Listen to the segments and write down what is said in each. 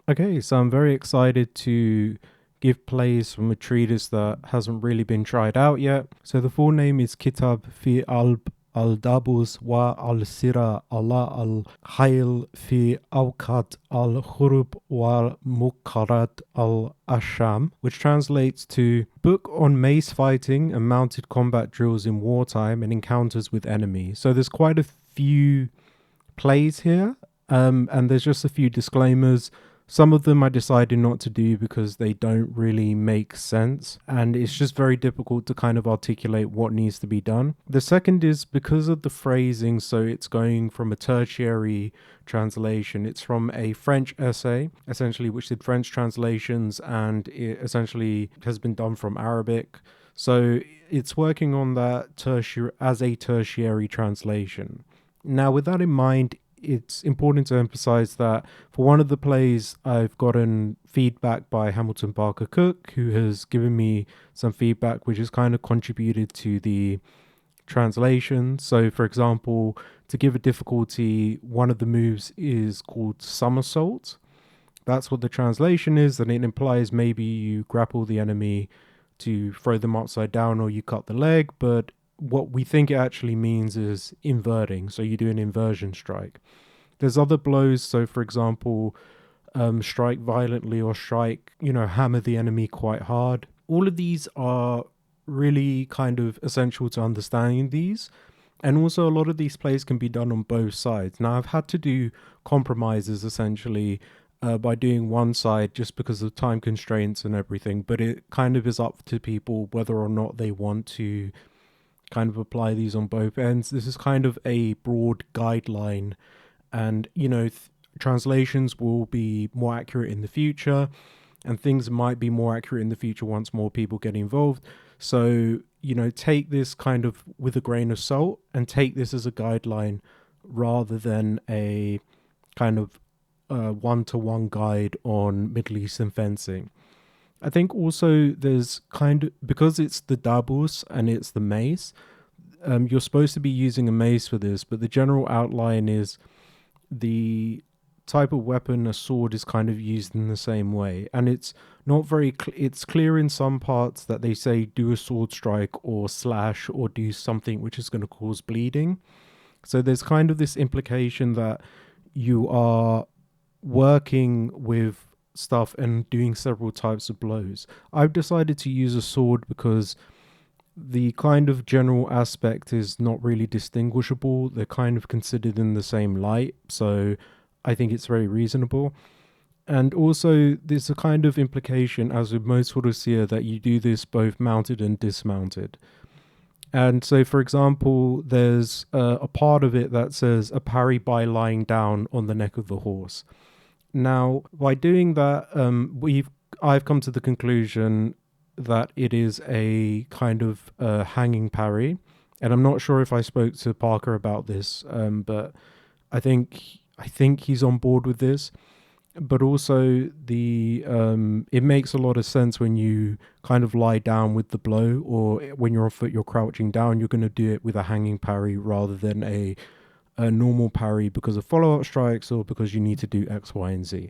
Okay, so I'm very excited to give plays from a treatise that hasn't really been tried out yet. So the full name is Kitab fi al-Dabus wa al-Sira Allah al-Khayl fi Awqat al-Khurub wa Muqarrat al-Asham, which translates to Book on Mace Fighting and Mounted Combat Drills in Wartime and Encounters with Enemy. So there's quite a few plays here, and there's just a few disclaimers. Some of them I decided not to do because they don't really make sense, and it's just very difficult to kind of articulate what needs to be done. The second is because of the phrasing, so it's going from a tertiary translation. It's from a French essay, essentially, which did French translations, and it essentially has been done from Arabic. So it's working on that tertiary as a tertiary translation. Now, with that in mind, it's important to emphasize that for one of the plays, I've gotten feedback by Hamilton Barker Cook, who has given me some feedback which has kind of contributed to the translation. So, for example, to give a difficulty, one of the moves is called somersault. That's what the translation is, and it implies maybe you grapple the enemy to throw them upside down or you cut the leg, but what we think it actually means is inverting. So you do an inversion strike. There's other blows. So, for example, strike violently or strike, hammer the enemy quite hard. All of these are really kind of essential to understanding these. And also, a lot of these plays can be done on both sides. Now, I've had to do compromises essentially by doing one side just because of time constraints and everything. But it kind of is up to people whether or not they want to kind of apply these on both ends. This is kind of a broad guideline, and translations will be more accurate in the future, and things might be more accurate in the future once more people get involved. So take this kind of with a grain of salt and take this as a guideline rather than a kind of one-to-one guide on Middle Eastern fencing. I think also there's kind of, because it's the dabus and it's the mace, you're supposed to be using a mace for this, but the general outline is the type of weapon, a sword, is kind of used in the same way. And it's not very, it's clear in some parts that they say do a sword strike or slash or do something which is going to cause bleeding. So there's kind of this implication that you are working with stuff and doing several types of blows. I've decided to use a sword because the kind of general aspect is not really distinguishable. They're kind of considered in the same light, so I think it's very reasonable. And also, there's a kind of implication, as with most Furusiyya, that you do this both mounted and dismounted. And so, for example, there's a part of it that says a parry by lying down on the neck of the horse. Now, by doing that, I've come to the conclusion that it is a kind of hanging parry, and I'm not sure if I spoke to Parker about this, but I think he's on board with this. But also it makes a lot of sense when you kind of lie down with the blow, or when you're on foot, you're crouching down. You're going to do it with a hanging parry rather than a normal parry because of follow-up strikes or because you need to do X, Y, and Z.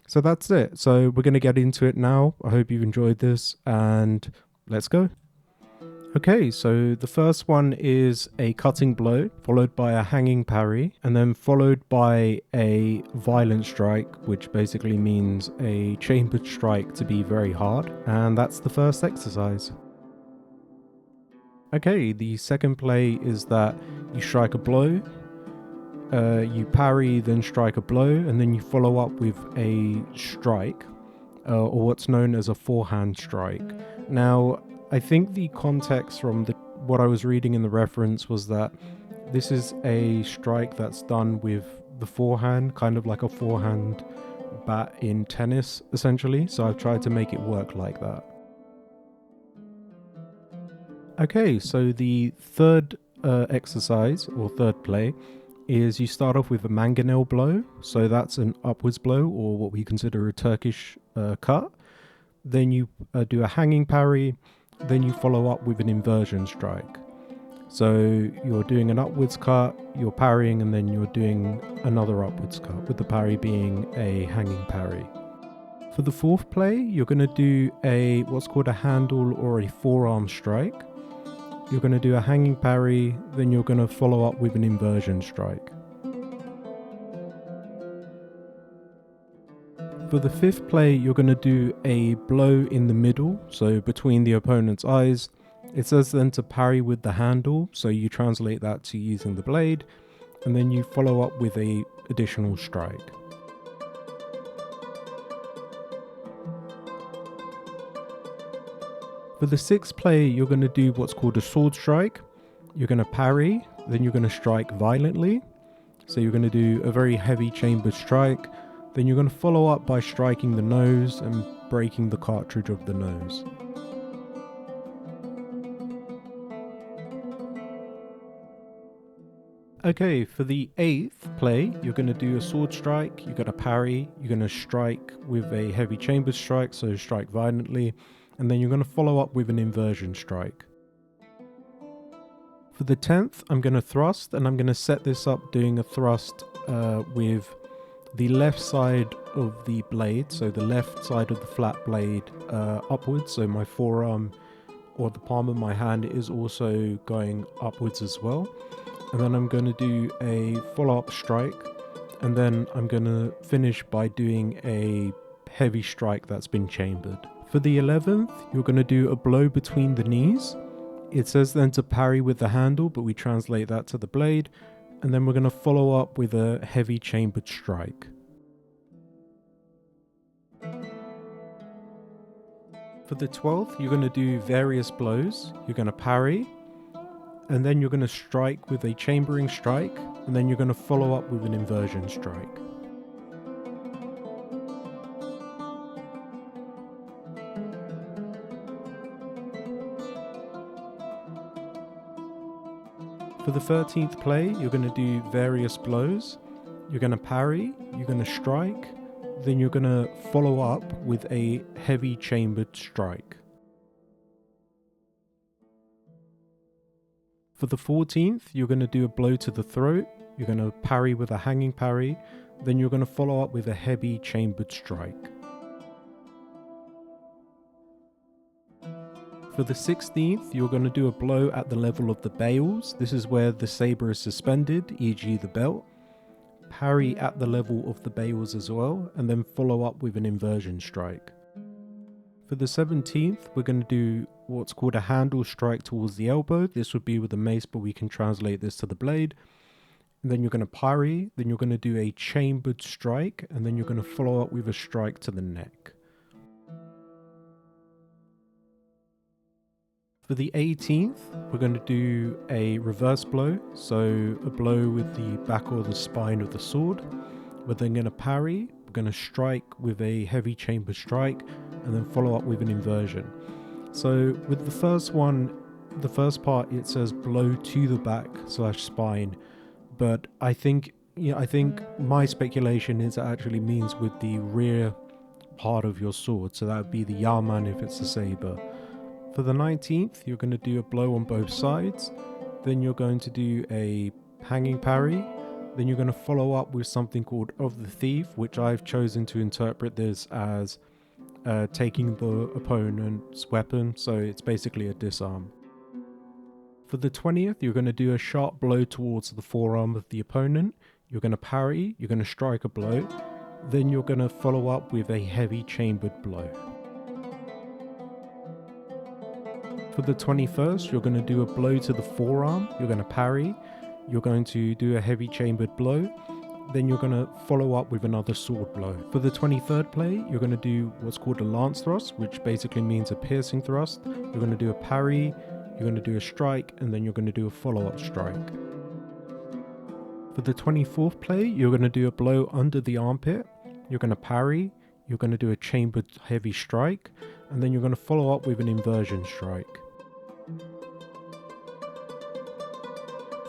So that's it. So we're going to get into it now. I hope you've enjoyed this, and let's go. Okay, so the first one is a cutting blow, followed by a hanging parry, and then followed by a violent strike, which basically means a chambered strike to be very hard. And that's the first exercise. Okay, the second play is that you strike a blow, you parry, then strike a blow, and then you follow up with a strike, or what's known as a forehand strike. Now, I think the context from what I was reading in the reference was that this is a strike that's done with the forehand, kind of like a forehand bat in tennis, essentially. So I've tried to make it work like that. Okay, so the third exercise, or third play, is you start off with a mangonel blow. So that's an upwards blow, or what we consider a Turkish cut. Then you do a hanging parry. Then you follow up with an inversion strike. So you're doing an upwards cut, you're parrying, and then you're doing another upwards cut, with the parry being a hanging parry. For the fourth play, you're going to do what's called a handle or a forearm strike. You're going to do a hanging parry, then you're going to follow up with an inversion strike. For the fifth play, you're going to do a blow in the middle, so between the opponent's eyes. It says then to parry with the handle, so you translate that to using the blade, and then you follow up with a additional strike. For the sixth play, you're going to do what's called a sword strike. You're going to parry, then you're going to strike violently. So you're going to do a very heavy chambered strike. Then you're going to follow up by striking the nose and breaking the cartridge of the nose. Okay, for the eighth play, you're going to do a sword strike, you're going to parry, you're going to strike with a heavy chambered strike, so strike violently, and then you're going to follow up with an inversion strike. For the 10th, I'm going to thrust, and I'm going to set this up doing a thrust with the left side of the blade, so the left side of the flat blade upwards, so my forearm or the palm of my hand is also going upwards as well. And then I'm going to do a follow-up strike, and then I'm going to finish by doing a heavy strike that's been chambered. For the 11th, you're going to do a blow between the knees. It says then to parry with the handle, but we translate that to the blade, and then we're going to follow up with a heavy chambered strike. For the 12th, you're going to do various blows. You're going to parry, and then you're going to strike with a chambering strike, and then you're going to follow up with an inversion strike. For the 13th play, you're going to do various blows. You're going to parry, you're going to strike, then you're going to follow up with a heavy chambered strike. For the 14th, you're going to do a blow to the throat, you're going to parry with a hanging parry, then you're going to follow up with a heavy chambered strike. For the 16th, you're going to do a blow at the level of the bales. This is where the saber is suspended, e.g. the belt. Parry at the level of the bales as well, and then follow up with an inversion strike. For the 17th, we're going to do what's called a handle strike towards the elbow. This would be with a mace, but we can translate this to the blade. And then you're going to parry, then you're going to do a chambered strike, and then you're going to follow up with a strike to the neck. For the 18th, we're going to do a reverse blow, so a blow with the back or the spine of the sword. We're then going to parry, we're going to strike with a heavy chamber strike, and then follow up with an inversion. So with the first one, the first part, it says blow to the back / spine, but I think my speculation is it actually means with the rear part of your sword, so that would be the yaman if it's a saber. For the 19th, you're going to do a blow on both sides, then you're going to do a hanging parry, then you're going to follow up with something called of the thief, which I've chosen to interpret this as taking the opponent's weapon, so it's basically a disarm. For the 20th, you're going to do a sharp blow towards the forearm of the opponent, you're going to parry, you're going to strike a blow, then you're going to follow up with a heavy chambered blow. For the 21st, you're going to do a blow to the forearm, you're going to parry, you're going to do a heavy chambered blow, then you're going to follow up with another sword blow. For the 23rd play, you're going to do what's called a lance thrust, which basically means a piercing thrust. You're going to do a parry, you're going to do a strike, and then you're going to do a follow-up strike. For the 24th play, you're going to do a blow under the armpit, you're going to parry, you're going to do a chambered heavy strike, and then you're going to follow up with an inversion strike.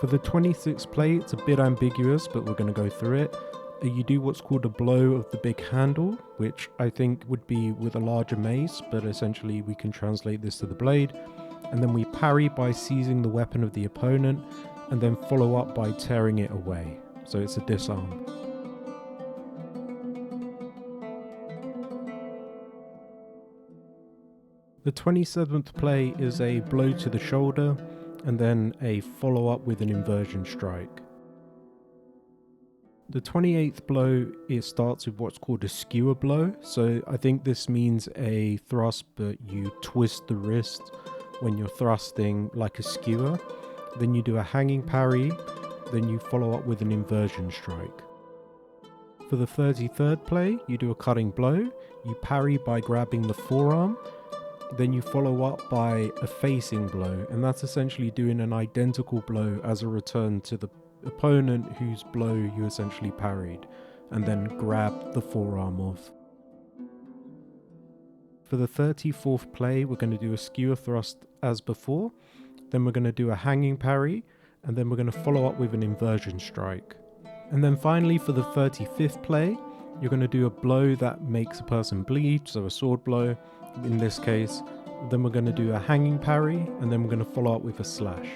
For the 26th play, it's a bit ambiguous, but we're going to go through it. You do what's called a blow of the big handle, which I think would be with a larger mace, but essentially we can translate this to the blade. And then we parry by seizing the weapon of the opponent, and then follow up by tearing it away. So it's a disarm. The 27th play is a blow to the shoulder and then a follow-up with an inversion strike. The 28th blow, it starts with what's called a skewer blow. So I think this means a thrust, but you twist the wrist when you're thrusting like a skewer. Then you do a hanging parry, then you follow up with an inversion strike. For the 33rd play, you do a cutting blow, you parry by grabbing the forearm, then you follow up by a facing blow, and that's essentially doing an identical blow as a return to the opponent whose blow you essentially parried, and then grab the forearm off. For the 34th play, we're going to do a skewer thrust as before, then we're going to do a hanging parry, and then we're going to follow up with an inversion strike. And then finally for the 35th play, you're going to do a blow that makes a person bleed, so a sword blow in this case. Then we're going to do a hanging parry, and then we're going to follow up with a slash.